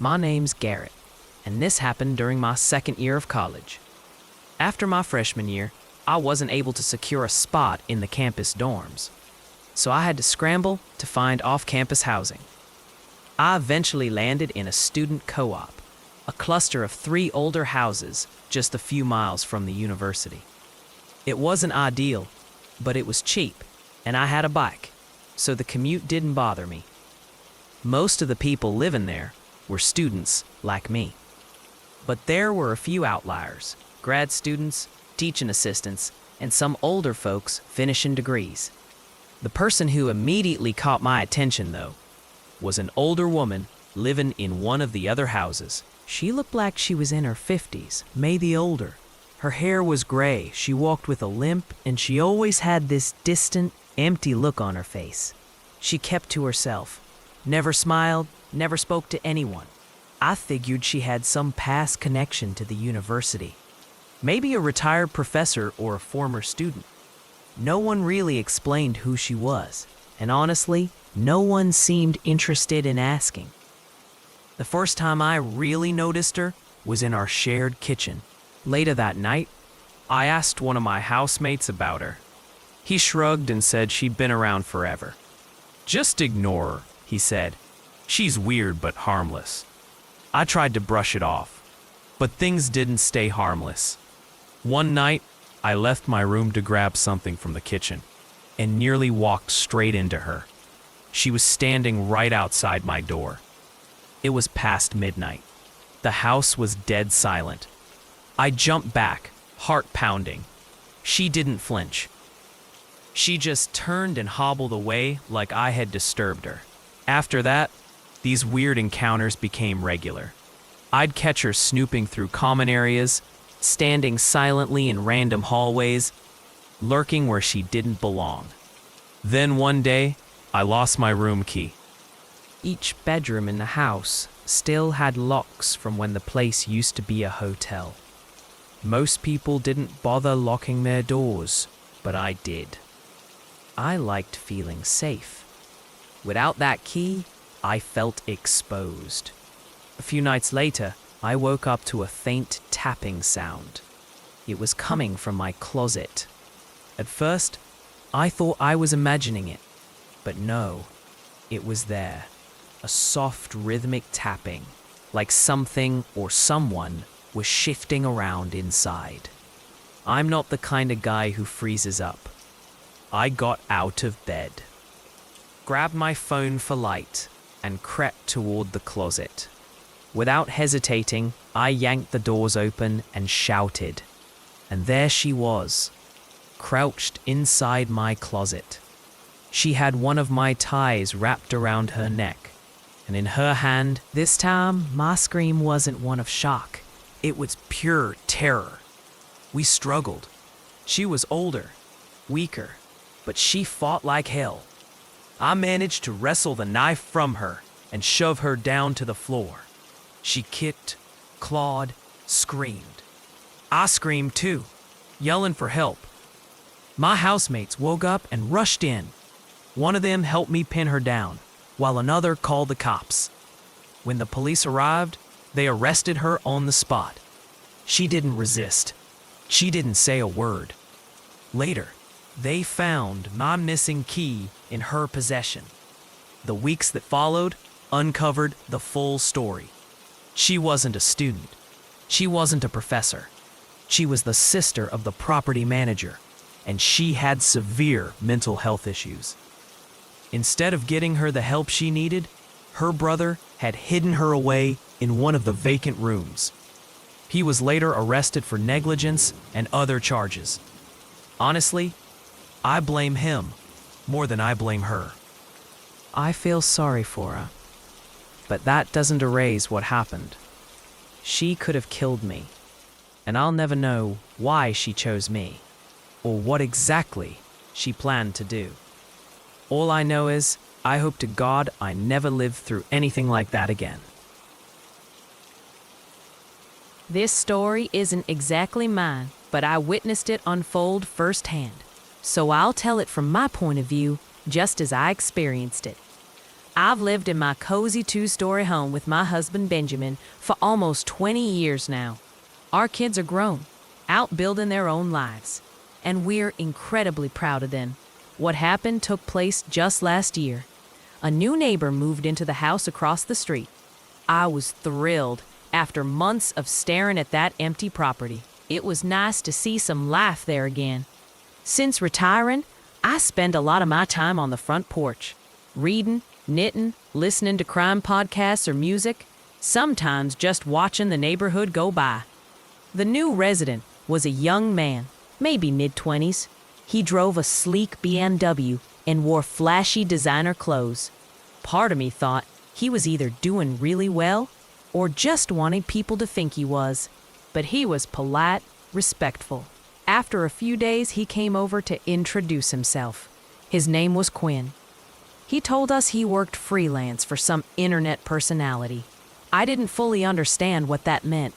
My name's Garrett, and this happened during my second year of college. After my freshman year, I wasn't able to secure a spot in the campus dorms, so I had to scramble to find off-campus housing. I eventually landed in a student co-op, a cluster of 3 older houses just a few miles from the university. It wasn't ideal, but it was cheap, and I had a bike, so the commute didn't bother me. Most of the people living there were students like me. But there were a few outliers, grad students, teaching assistants, and some older folks finishing degrees. The person who immediately caught my attention, though, was an older woman living in one of the other houses. She looked like she was in her 50s, maybe older. Her hair was gray, she walked with a limp, and she always had this distant, empty look on her face. She kept to herself, never smiled, never spoke to anyone. I figured she had some past connection to the university. Maybe a retired professor or a former student. No one really explained who she was, and honestly, no one seemed interested in asking. The first time I really noticed her was in our shared kitchen. Later that night, I asked one of my housemates about her. He shrugged and said she'd been around forever. "Just ignore her," he said. "She's weird but harmless." I tried to brush it off, but things didn't stay harmless. One night, I left my room to grab something from the kitchen and nearly walked straight into her. She was standing right outside my door. It was past midnight. The house was dead silent. I jumped back, heart pounding. She didn't flinch. She just turned and hobbled away like I had disturbed her. After that, these weird encounters became regular. I'd catch her snooping through common areas, standing silently in random hallways, lurking where she didn't belong. Then one day, I lost my room key. Each bedroom in the house still had locks from when the place used to be a hotel. Most people didn't bother locking their doors, but I did. I liked feeling safe. Without that key, I felt exposed. A few nights later, I woke up to a faint tapping sound. It was coming from my closet. At first, I thought I was imagining it, but no, it was there. A soft rhythmic tapping, like something or someone was shifting around inside. I'm not the kind of guy who freezes up. I got out of bed, grabbed my phone for light, and crept toward the closet. Without hesitating, I yanked the doors open and shouted. And there she was, crouched inside my closet. She had one of my ties wrapped around her neck, and in her hand, this time, my scream wasn't one of shock. It was pure terror. We struggled. She was older, weaker, but she fought like hell. I managed to wrestle the knife from her and shove her down to the floor. She kicked, clawed, screamed. I screamed too, yelling for help. My housemates woke up and rushed in. One of them helped me pin her down, while another called the cops. When the police arrived, they arrested her on the spot. She didn't resist. She didn't say a word. Later, they found my missing key in her possession. The weeks that followed uncovered the full story. She wasn't a student. She wasn't a professor. She was the sister of the property manager, and she had severe mental health issues. Instead of getting her the help she needed, her brother had hidden her away in one of the vacant rooms. He was later arrested for negligence and other charges. Honestly, I blame him more than I blame her. I feel sorry for her, but that doesn't erase what happened. She could have killed me, and I'll never know why she chose me, or what exactly she planned to do. All I know is, I hope to God I never live through anything like that again. This story isn't exactly mine, but I witnessed it unfold firsthand. So I'll tell it from my point of view, just as I experienced it. I've lived in my cozy two-story home with my husband Benjamin for almost 20 years now. Our kids are grown, out building their own lives, and we're incredibly proud of them. What happened took place just last year. A new neighbor moved into the house across the street. I was thrilled after months of staring at that empty property. It was nice to see some life there again. Since retiring, I spend a lot of my time on the front porch, reading, knitting, listening to crime podcasts or music, sometimes just watching the neighborhood go by. The new resident was a young man, maybe mid-20s. He drove a sleek BMW and wore flashy designer clothes. Part of me thought he was either doing really well or just wanting people to think he was. But he was polite, respectful. After a few days, he came over to introduce himself. His name was Quinn. He told us he worked freelance for some internet personality. I didn't fully understand what that meant,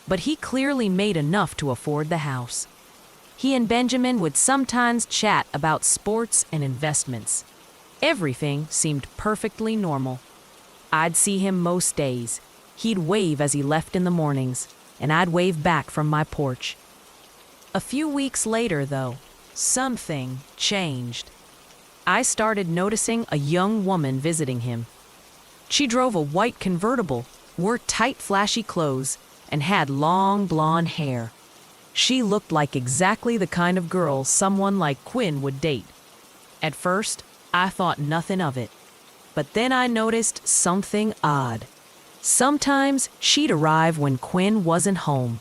but he clearly made enough to afford the house. He and Benjamin would sometimes chat about sports and investments. Everything seemed perfectly normal. I'd see him most days. He'd wave as he left in the mornings, and I'd wave back from my porch. A few weeks later, though, something changed. I started noticing a young woman visiting him. She drove a white convertible, wore tight, flashy clothes, and had long blonde hair. She looked like exactly the kind of girl someone like Quinn would date. At first, I thought nothing of it. But then I noticed something odd. Sometimes she'd arrive when Quinn wasn't home.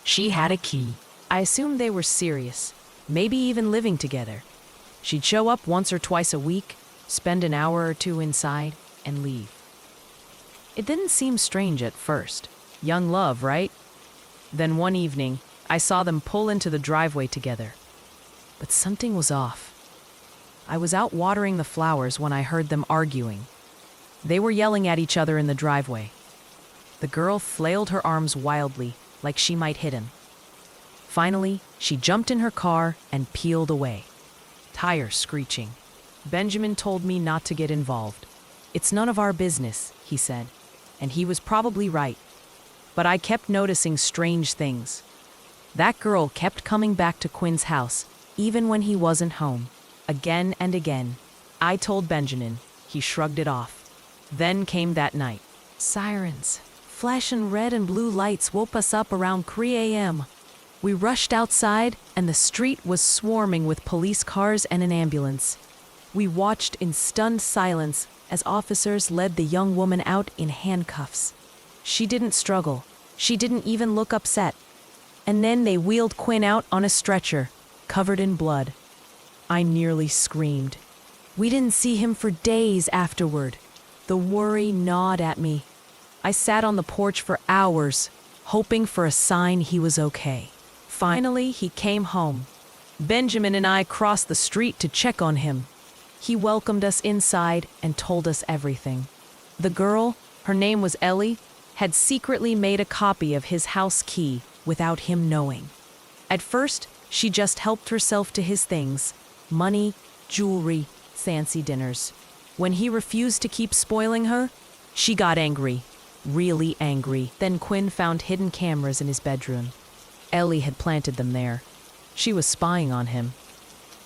She had a key. I assumed they were serious, maybe even living together. She'd show up once or twice a week, spend an hour or two inside, and leave. It didn't seem strange at first. Young love, right? Then one evening, I saw them pull into the driveway together. But something was off. I was out watering the flowers when I heard them arguing. They were yelling at each other in the driveway. The girl flailed her arms wildly, like she might hit him. Finally, she jumped in her car and peeled away, tires screeching. Benjamin told me not to get involved. It's none of our business, he said, and he was probably right. But I kept noticing strange things. That girl kept coming back to Quinn's house, even when he wasn't home. Again and again. I told Benjamin. He shrugged it off. Then came that night. Sirens, flashing red and blue lights woke us up around 3 a.m. We rushed outside, and the street was swarming with police cars and an ambulance. We watched in stunned silence as officers led the young woman out in handcuffs. She didn't struggle. She didn't even look upset. And then they wheeled Quinn out on a stretcher, covered in blood. I nearly screamed. We didn't see him for days afterward. The worry gnawed at me. I sat on the porch for hours, hoping for a sign he was okay. Finally, he came home. Benjamin and I crossed the street to check on him. He welcomed us inside and told us everything. The girl, her name was Ellie, had secretly made a copy of his house key without him knowing. At first, she just helped herself to his things: money, jewelry, fancy dinners. When he refused to keep spoiling her, she got angry, really angry. Then Quinn found hidden cameras in his bedroom. Ellie had planted them there. She was spying on him.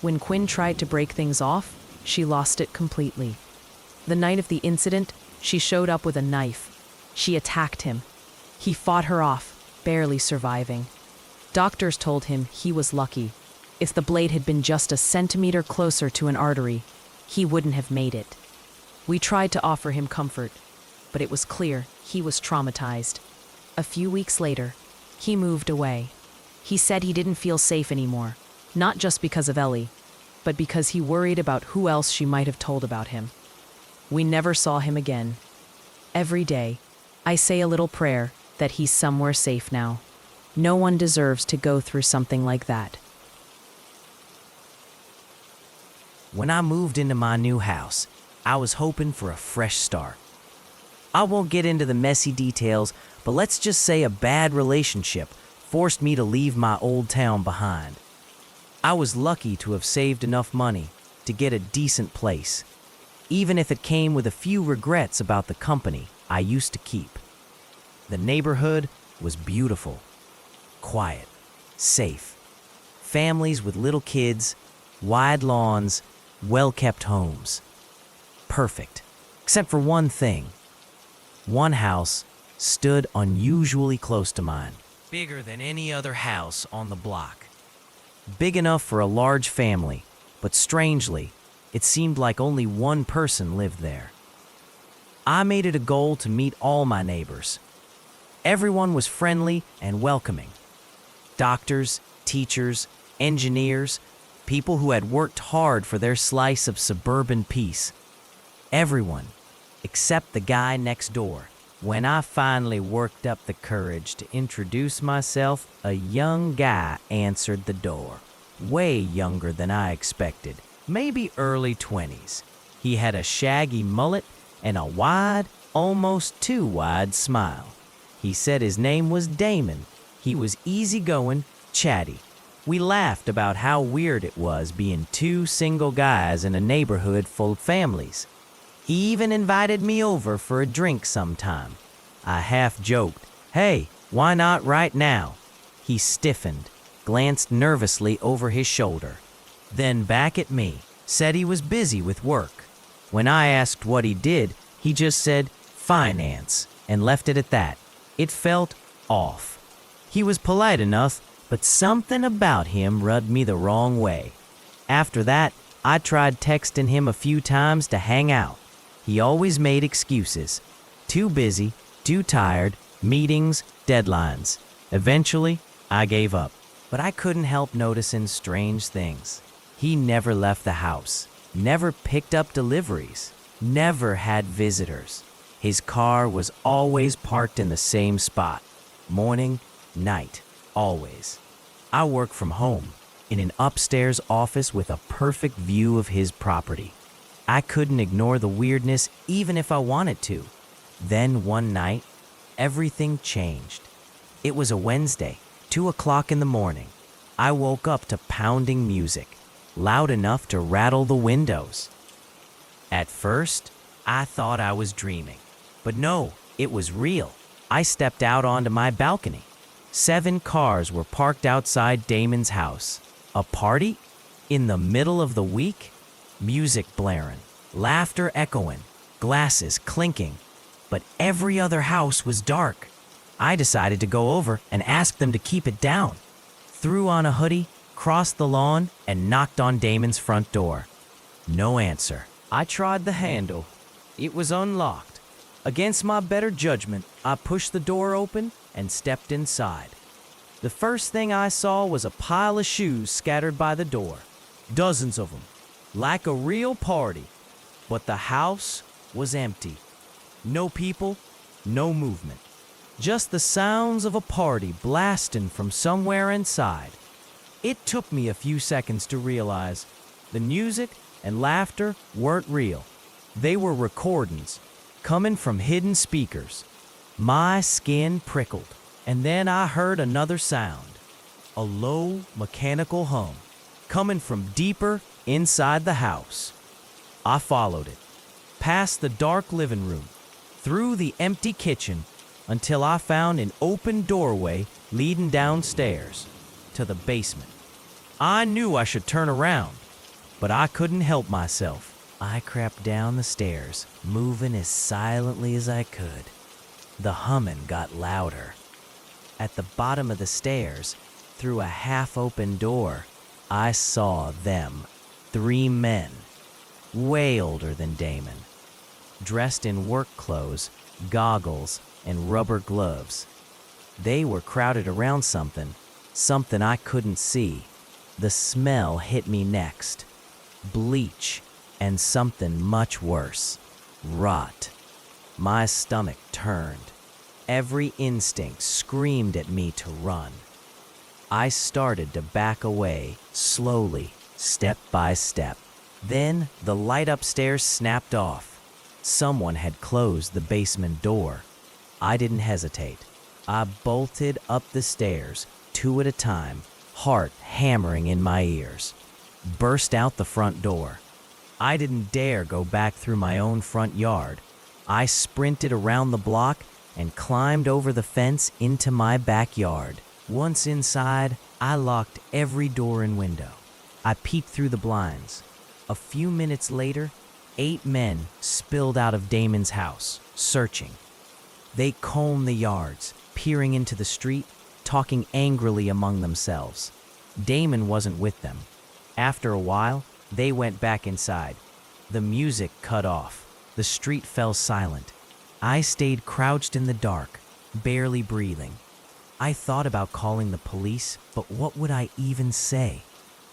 When Quinn tried to break things off, she lost it completely. The night of the incident, she showed up with a knife. She attacked him. He fought her off, barely surviving. Doctors told him he was lucky. If the blade had been just a centimeter closer to an artery, he wouldn't have made it. We tried to offer him comfort, but it was clear he was traumatized. A few weeks later, he moved away. He said he didn't feel safe anymore, not just because of Ellie, but because he worried about who else she might have told about him. We never saw him again. Every day, I say a little prayer that he's somewhere safe now. No one deserves to go through something like that. When I moved into my new house, I was hoping for a fresh start. I won't get into the messy details, but let's just say a bad relationship forced me to leave my old town behind. I was lucky to have saved enough money to get a decent place. even if it came with a few regrets about the company I used to keep. The neighborhood was beautiful, quiet, safe. Families with little kids, wide lawns, well-kept homes. Perfect, except for one thing. One house stood unusually close to mine, bigger than any other house on the block. Big enough for a large family, but strangely, it seemed like only one person lived there. I made it a goal to meet all my neighbors. Everyone was friendly and welcoming. Doctors, teachers, engineers, people who had worked hard for their slice of suburban peace. Everyone, except the guy next door. When I finally worked up the courage to introduce myself, a young guy answered the door. Way younger than I expected, maybe early 20s. He had a shaggy mullet and a wide, almost too wide smile. He said his name was Damon. He was easygoing, chatty. We laughed about how weird it was being two single guys in a neighborhood full of families. He even invited me over for a drink sometime. I half joked, "Hey, why not right now?" He stiffened, glanced nervously over his shoulder, then back at me, said he was busy with work. When I asked what he did, he just said, "Finance," and left it at that. It felt off. He was polite enough, but something about him rubbed me the wrong way. After that, I tried texting him a few times to hang out. He always made excuses. Too busy, too tired, meetings, deadlines. Eventually, I gave up. But I couldn't help noticing strange things. He never left the house, never picked up deliveries, never had visitors. His car was always parked in the same spot. Morning, night, always. I work from home, in an upstairs office with a perfect view of his property. I couldn't ignore the weirdness even if I wanted to. Then one night, everything changed. It was a Wednesday, 2 o'clock in the morning. I woke up to pounding music, loud enough to rattle the windows. At first, I thought I was dreaming. But no, it was real. I stepped out onto my balcony. 7 cars were parked outside Damon's house. A party? In the middle of the week? Music blaring, laughter echoing, glasses clinking. But every other house was dark. I decided to go over and ask them to keep it down. Threw on a hoodie, crossed the lawn, and knocked on Damon's front door. No answer. I tried the handle. It was unlocked. Against my better judgment, I pushed the door open and stepped inside. The first thing I saw was a pile of shoes scattered by the door. Dozens of them. Like a real party. But the house was empty. No people, no movement. Just the sounds of a party blasting from somewhere inside. It took me a few seconds to realize the music and laughter weren't real. They were recordings, coming from hidden speakers. My skin prickled, and then I heard another sound. A low, mechanical hum, coming from deeper inside the house. I followed it, past the dark living room, through the empty kitchen, until I found an open doorway leading downstairs to the basement. I knew I should turn around, but I couldn't help myself. I crept down the stairs, moving as silently as I could. The humming got louder. At the bottom of the stairs, through a half-open door, I saw them, 3 men, way older than Damon, dressed in work clothes, goggles, and rubber gloves. They were crowded around something I couldn't see. The smell hit me next. Bleach and something much worse. Rot. My stomach turned. Every instinct screamed at me to run. I started to back away, slowly, step by step. Then the light upstairs snapped off. Someone had closed the basement door. I didn't hesitate. I bolted up the stairs, 2 at a time, heart hammering in my ears. Burst out the front door. I didn't dare go back through my own front yard. I sprinted around the block and climbed over the fence into my backyard. Once inside, I locked every door and window. I peeked through the blinds. A few minutes later, 8 men spilled out of Damon's house, searching. They combed the yards, peering into the street, talking angrily among themselves. Damon wasn't with them. After a while, they went back inside. The music cut off. The street fell silent. I stayed crouched in the dark, barely breathing. I thought about calling the police, but what would I even say?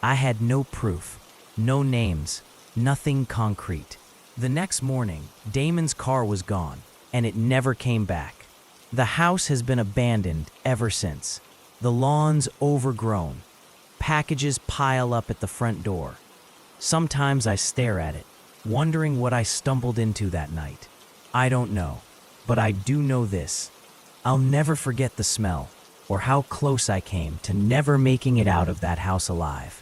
I had no proof, no names, nothing concrete. The next morning, Damon's car was gone, and it never came back. The house has been abandoned ever since. The lawn's overgrown. Packages pile up at the front door. Sometimes I stare at it, wondering what I stumbled into that night. I don't know, but I do know this. I'll never forget the smell, or how close I came to never making it out of that house alive.